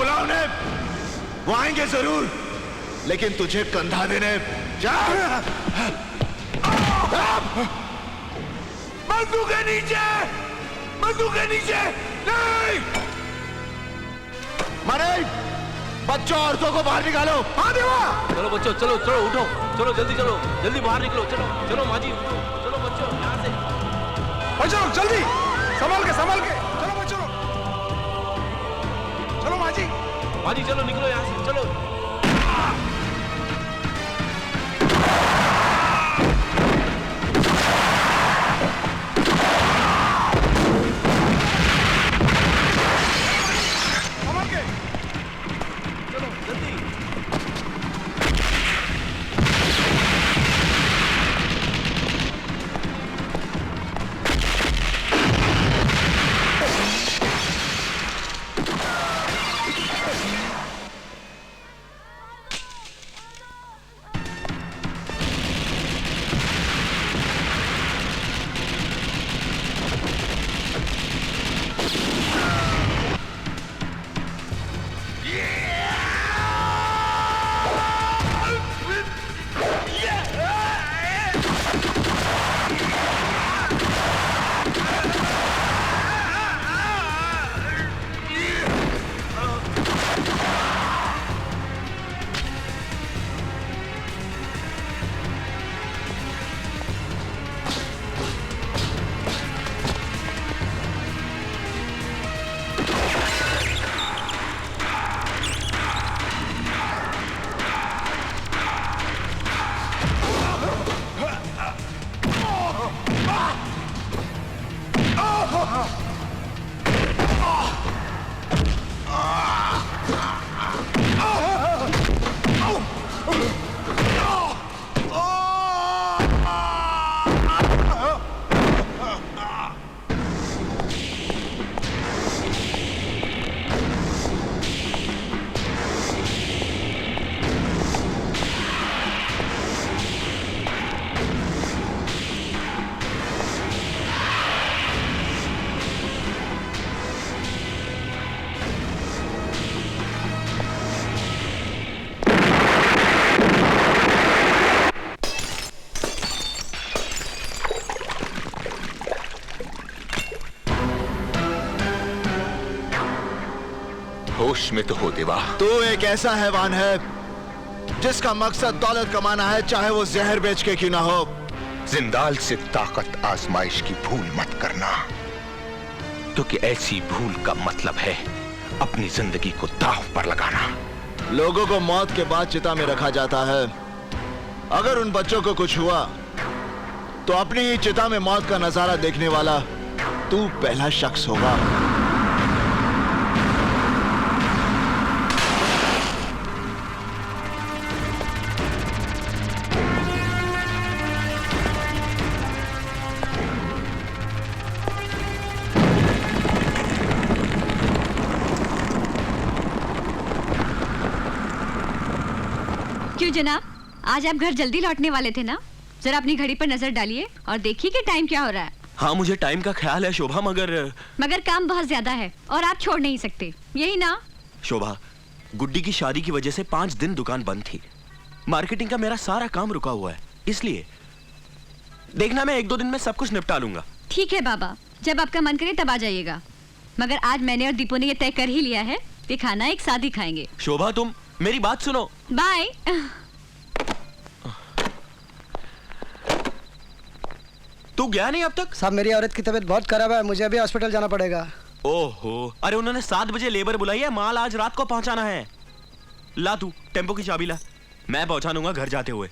बुला उन्हें, वो आएंगे जरूर, लेकिन तुझे कंधा देने। जा। बंदूक के नीचे, बंदूक के नीचे। नहीं मारे, बच्चों औरतों को बाहर निकालो। हाँ देवा। चलो बच्चों, चलो चलो उठो, चलो जल्दी चलो, जल्दी बाहर निकलो। चलो चलो माँ जी, उठो, चलो बच्चों यहाँ से। बच्चों जल्दी, संभाल के चलो बच्चों, चलो माँ जी चलो निकलो यहाँ से, चलो। होश में तो हो देवा। तू एक ऐसा हैवान है जिसका मकसद दौलत कमाना है, चाहे वो जहर बेच के क्यों ना हो। जिंदाल से ताकत आजमाइश की भूल मत करना, क्योंकि ऐसी भूल का मतलब है अपनी जिंदगी को दांव पर लगाना। लोगों को मौत के बाद चिता में रखा जाता है। अगर उन बच्चों को कुछ हुआ तो अपनी ही चिता में मौत का नजारा देखने वाला तू पहला शख्स होगा। क्यों जनाब, आज आप घर जल्दी लौटने वाले थे ना? जरा अपनी घड़ी पर नजर डालिए और देखिए कि टाइम क्या हो रहा है। हाँ मुझे टाइम का ख्याल है शोभा, मगर काम बहुत ज्यादा है और आप छोड़ नहीं सकते, यही ना? शोभा, गुड्डी की शादी की वजह से 5 दिन दुकान बंद थी। मार्केटिंग का मेरा सारा काम रुका हुआ है, इसलिए देखना मैं 1-2 दिन में सब कुछ निपटा लूंगा। ठीक है बाबा, जब आपका मन करे तब आ जाइएगा। मगर आज मैंने और दीपू ने ये तय कर ही लिया है कि खाना एक साथ ही खाएंगे। शोभा तुम मेरी बात सुनो। बाय। तू गया नहीं अब तक? साहब मेरी औरत की तबीयत बहुत खराब है, मुझे अभी हॉस्पिटल जाना पड़ेगा। ओहो, अरे उन्होंने 7 बजे लेबर बुलाई है, माल आज रात को पहुंचाना है। ला तू टेम्पो की चाबी ला, मैं पहुंचा दूंगा घर जाते हुए।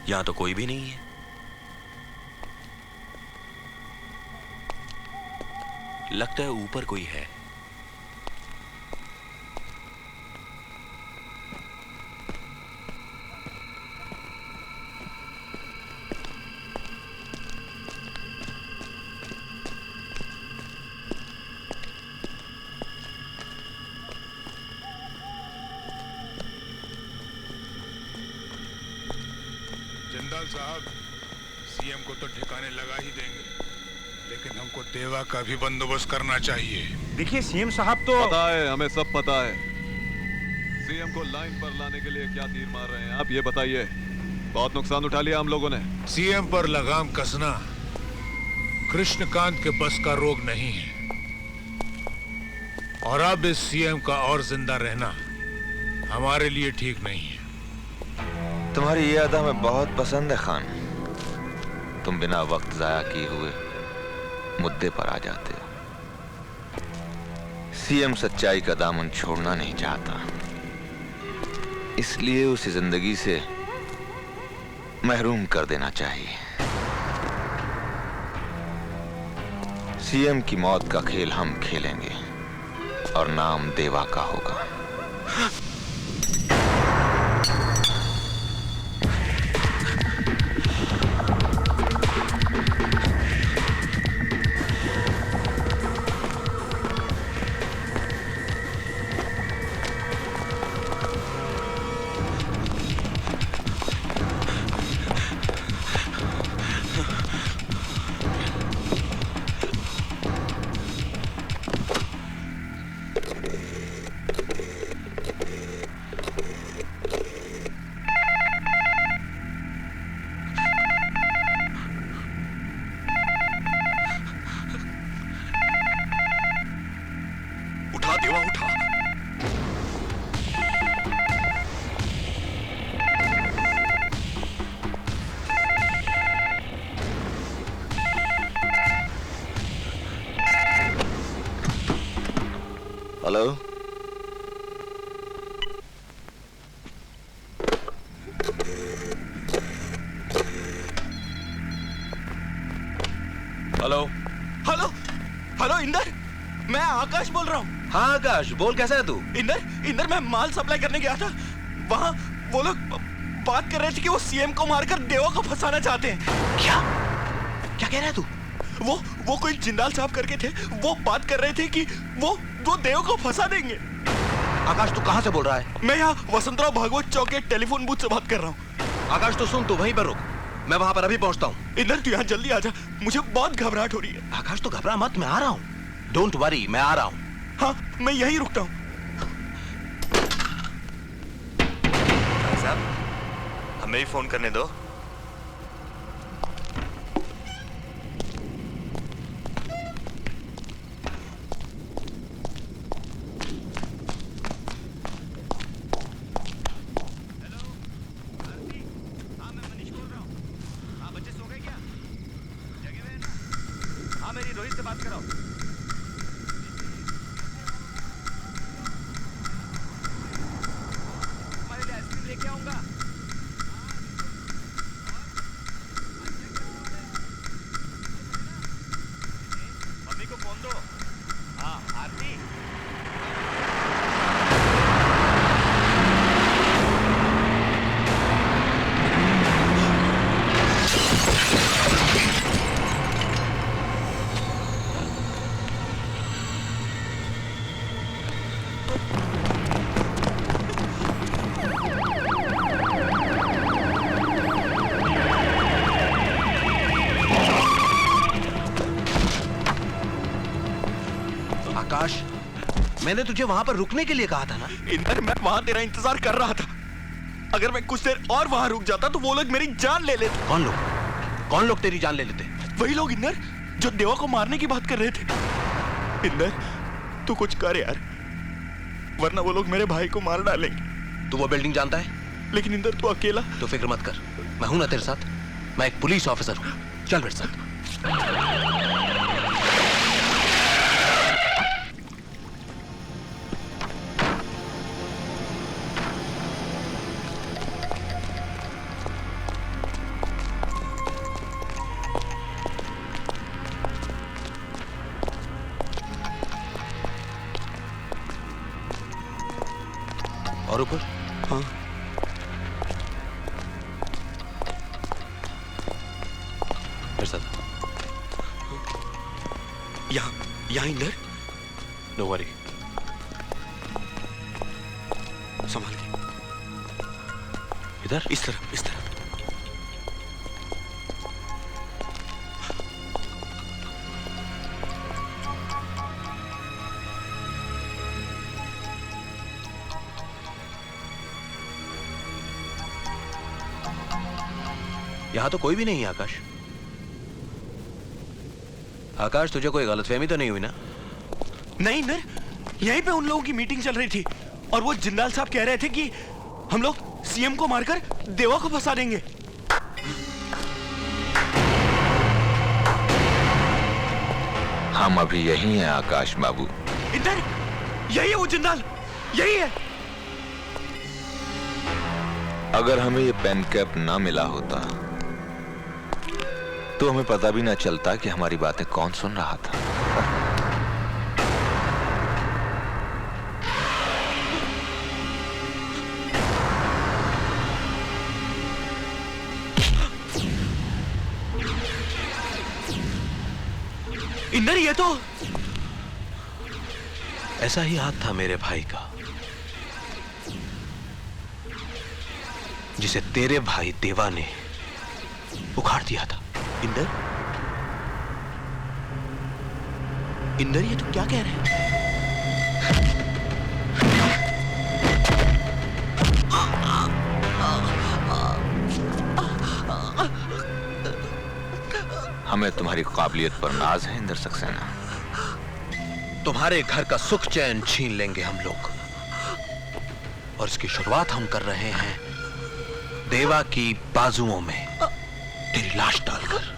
यहां तो कोई भी नहीं है। लगता है ऊपर कोई है। जिंदाल साहब, सीएम को तो ठिकाने लगा ही देंगे, लेकिन हमको देवा का भी बंदोबस्त करना चाहिए। देखिए सीएम साहब तो पता है, हमें सब पता है। सीएम को लाइन पर लाने के लिए क्या तीर मार रहे हैं आप, ये बताइए। बहुत नुकसान उठा लिया हम लोगों ने। सीएम पर लगाम कसना कृष्णकांत के बस का रोग नहीं है, और अब इस सीएम का और जिंदा रहना हमारे लिए ठीक नहीं है। तुम्हारी ये अदा हमें बहुत पसंद है खान। तुम बिना वक्त जाया किए हुए मुद्दे पर आ जाते हो। सीएम सच्चाई का दामन छोड़ना नहीं चाहता, इसलिए उसे जिंदगी से महरूम कर देना चाहिए। सीएम की मौत का खेल हम खेलेंगे और नाम देवा का होगा। उठा देवा, उठा। Hello, hello hello hello Inder, मैं आकाश बोल रहा हूँ। हाँ आकाश, बोल कैसा है तू? इंदर मैं माल सप्लाई करने गया था। वहाँ वो लोग बात कर रहे थे कि वो सीएम को मारकर देवा को फंसाना चाहते हैं। क्या क्या कह रहा है तू? वो कोई जिंदाल साहब करके थे, वो बात कर रहे थे कि वो देव को फंसा देंगे। आकाश तू कहाँ से बोल रहा है? मैं यहाँ वसंतराव भागवत चौक के टेलीफोन बूथ से बात कर रहा हूँ। आकाश तो सुन, तू वहीं पर रुक, मैं वहां पर अभी पहुंचता हूँ। इंदर तू यहाँ जल्दी आ जा, मुझे बहुत घबराहट हो रही है। आकाश तो घबरा मत, मैं आ रहा हूँ। डोंट वरी, मैं आ रहा हूँ। हाँ, मैं यहीं रुकता हूँ। साहब, हमें भी फोन करने दो। मेरी रोहित से बात कराओ। तुम्हारे लिए आइसक्रीम लेके आऊंगा। मम्मी को फोन दो। हाँ आरती, आकाश, मैंने तुझे वहां पर रुकने के लिए कहा था ना। इंदर मैं वहां तेरा इंतजार कर रहा था। अगर मैं कुछ देर और वहां रुक जाता तो वो लोग मेरी जान ले लेते। कौन लोग तेरी जान ले लेते? वही लोग इंदर जो देवा को मारने की बात कर रहे थे। इंदर तू कुछ कर यार, वरना वो लोग मेरे भाई को मार डालेंगे। तू वो बिल्डिंग जानता है? लेकिन इंदर तू अकेला। तो फिक्र मत कर, मैं हूं ना तेरे साथ। मैं एक पुलिस ऑफिसर हूं, चल मेरे साथ। और ऊपर? हाँ, मेरे साथ। यहाँ इंदर। नो वरी, संभाल के। इधर इस तरफ। यहां तो कोई भी नहीं है आकाश। आकाश, तुझे कोई गलतफहमी तो नहीं हुई ना? नहीं इंदर, यहीं पे उन लोगों की मीटिंग चल रही थी और वो जिंदाल साहब कह रहे थे कि हम लोग सीएम को मारकर देवा को फंसा देंगे। हम अभी यही हैं आकाश बाबू। इंदर, यही है वो जिंदाल, यही है। अगर हमें ये पेन कैप ना मिला होता तो हमें पता भी ना चलता कि हमारी बातें कौन सुन रहा था। इंदर, ये तो ऐसा ही हाथ था मेरे भाई का, जिसे तेरे भाई देवा ने उखाड़ दिया था। इंदर, इंदर, ये तू क्या कह रहे हैं? हमें तुम्हारी काबिलियत पर नाज है इंदर सक्सेना। तुम्हारे घर का सुख चैन छीन लेंगे हम लोग, और इसकी शुरुआत हम कर रहे हैं देवा की बाजुओं में तेरी लाश डालकर।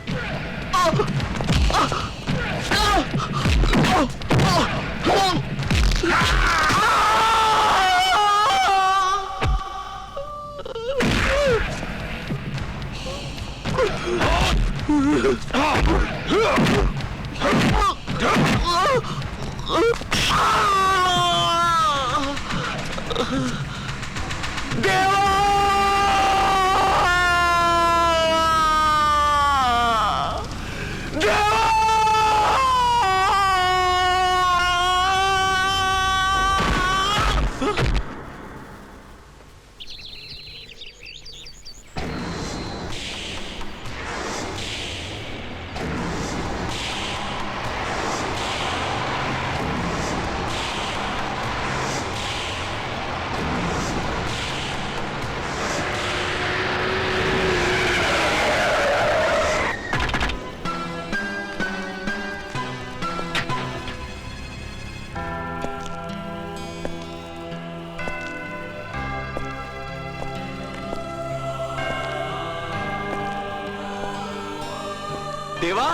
देवा,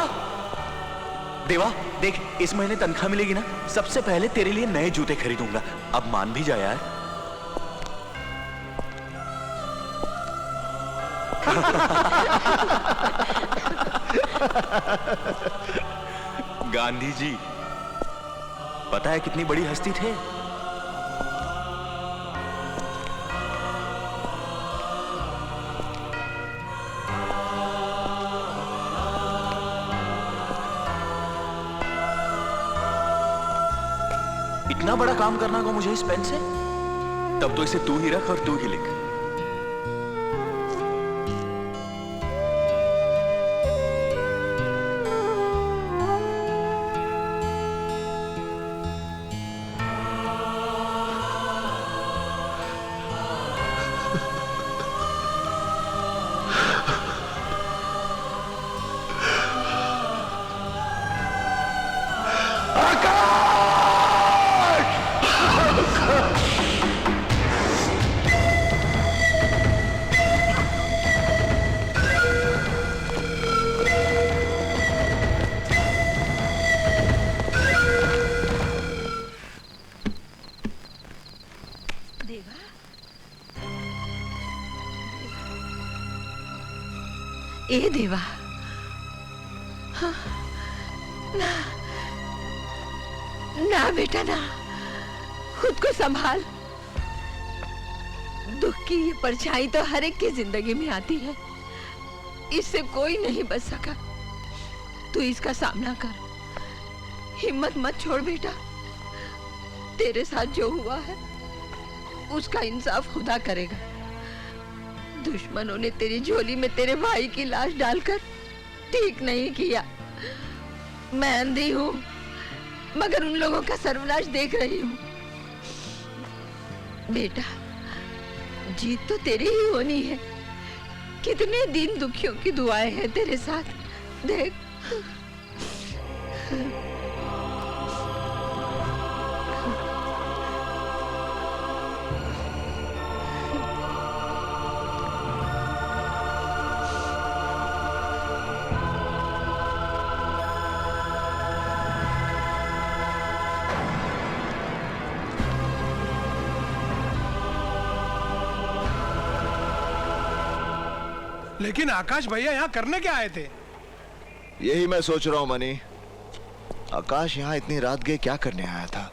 देवा देख, इस महीने तनख्वाह मिलेगी ना, सबसे पहले तेरे लिए नए जूते खरीदूंगा। अब मान भी जा यार। गांधी जी, पता है कितनी बड़ी हस्ती थे? इतना बड़ा काम करना होगा मुझे इस पेन से? तब तो इसे तू ही रख और तू ही लिख। ए देवा, हाँ, ना ना बेटा ना, खुद को संभाल। दुख की ये परछाई तो हर एक की जिंदगी में आती है, इससे कोई नहीं बच सका। तू इसका सामना कर, हिम्मत मत छोड़ बेटा। तेरे साथ जो हुआ है उसका इंसाफ खुदा करेगा। दुश्मनों ने तेरी झोली में तेरे भाई की लाश डालकर ठीक नहीं किया। मैं अंधी हूँ मगर उन लोगों का सर्वनाश देख रही हूँ। बेटा, जीत तो तेरी ही होनी है, कितने दिन दुखियों की दुआएं हैं तेरे साथ। देख लेकिन आकाश भैया यहाँ करने क्या आए थे? यही मैं सोच रहा हूं मनी, आकाश यहाँ इतनी रात गए क्या करने आया था?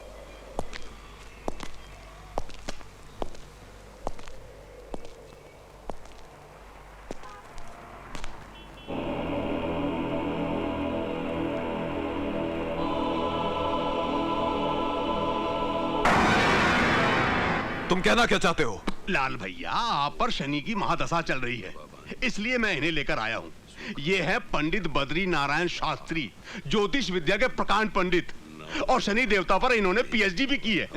तुम कहना क्या चाहते हो? लाल भैया, आप पर शनि की महादशा चल रही है, इसलिए मैं इन्हें लेकर आया हूँ। ये है पंडित बद्री नारायण शास्त्री, ज्योतिष विद्या के प्रकांड पंडित, और शनि देवता पर इन्होंने पीएचडी भी की है।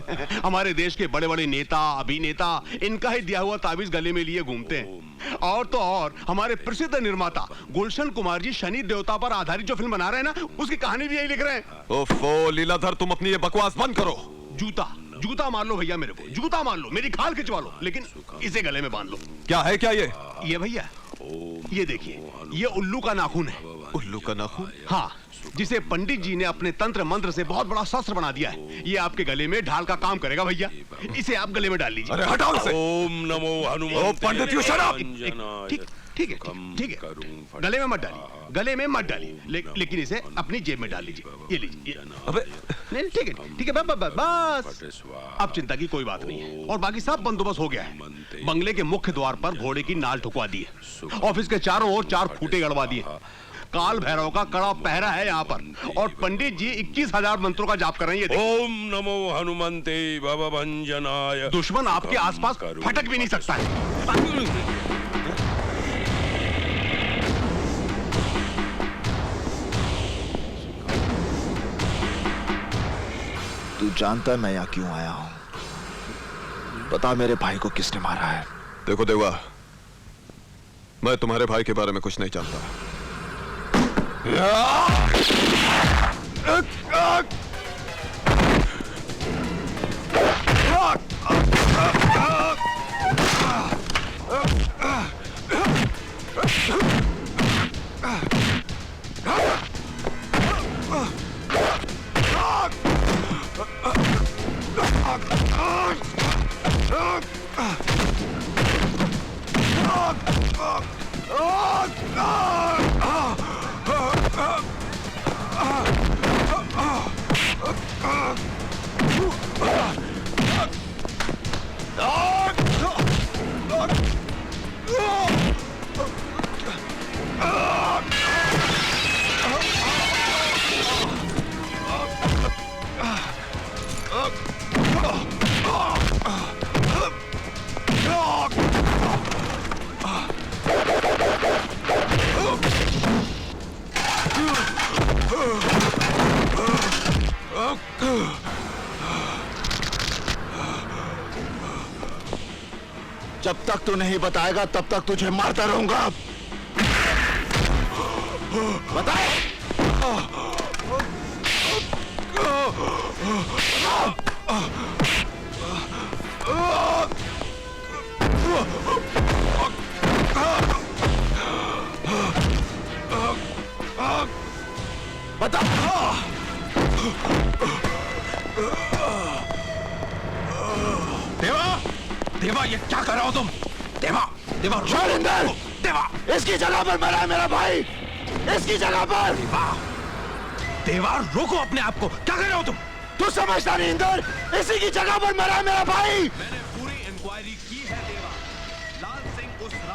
हमारे देश के बड़े बड़े नेता अभिनेता इनका ही दिया हुआ ताबीज गले में लिए घूमते हैं। और तो और हमारे प्रसिद्ध निर्माता गुलशन कुमार जी शनि देवता पर आधारित जो फिल्म बना रहे हैं ना, उसकी कहानी भी यही लिख रहे हैं। ओफो लीलाधर, तुम अपनी ये बकवास बंद करो। जूता मार लो भैया, मेरे को जूता मार लो, मेरी खाल खिंचवा लो, लेकिन इसे गले में बांध लो। क्या है क्या ये भैया, ये देखिए, ये उल्लू का नाखून है। उल्लू का नाखून? हाँ, जिसे पंडित जी ने अपने तंत्र मंत्र से बहुत बड़ा शस्त्र बना दिया है। ये आपके गले में ढाल का काम करेगा भैया, इसे आप गले में डाल लीजिए। अरे हटाओ इसे। ओम नमो हनुमान। ओ पंडित, यू शट अप। ठीक है, गले में मत डालिए, गले में मत डालिए, लेकिन इसे अपनी जेब में डाल लीजिए। ये लीजिए। अबे नहीं, ठीक है, बस अब चिंता की कोई बात नहीं है। और बाकी सब बंदोबस्त हो गया है। बंगले के मुख्य द्वार पर घोड़े की नाल ठुकवा दी है, ऑफिस के चारों ओर 4 फूटे गड़वा दिए। काल भैरव का कड़ा पहरा है यहाँ पर, और पंडित जी 21,000 मंत्रों का जाप कर रहे हैं। ओम नमो हनुमंते भवभंजनाय। दुश्मन आपके आसपास फटक भी नहीं सकता है। तू जानता है मैं यहाँ क्यों आया हूं? पता मेरे भाई को किसने मारा है? देखो देवा, मैं तुम्हारे भाई के बारे में कुछ नहीं जानता। जब तक तू नहीं बताएगा तब तक तुझे मारता रहूंगा। बता। बता। देवा, ये क्या कर रहे हो तुम? देवा शैलेंद्र, देवा, इसकी जगह पर मरा है मेरा भाई, इसकी जगह पर। देवा रोको अपने आप को, क्या कर रहे हो तुम? तू समझता नहीं इंदर, इसी की जगह पर मरा है मेरा भाई। मैंने पूरी इंक्वायरी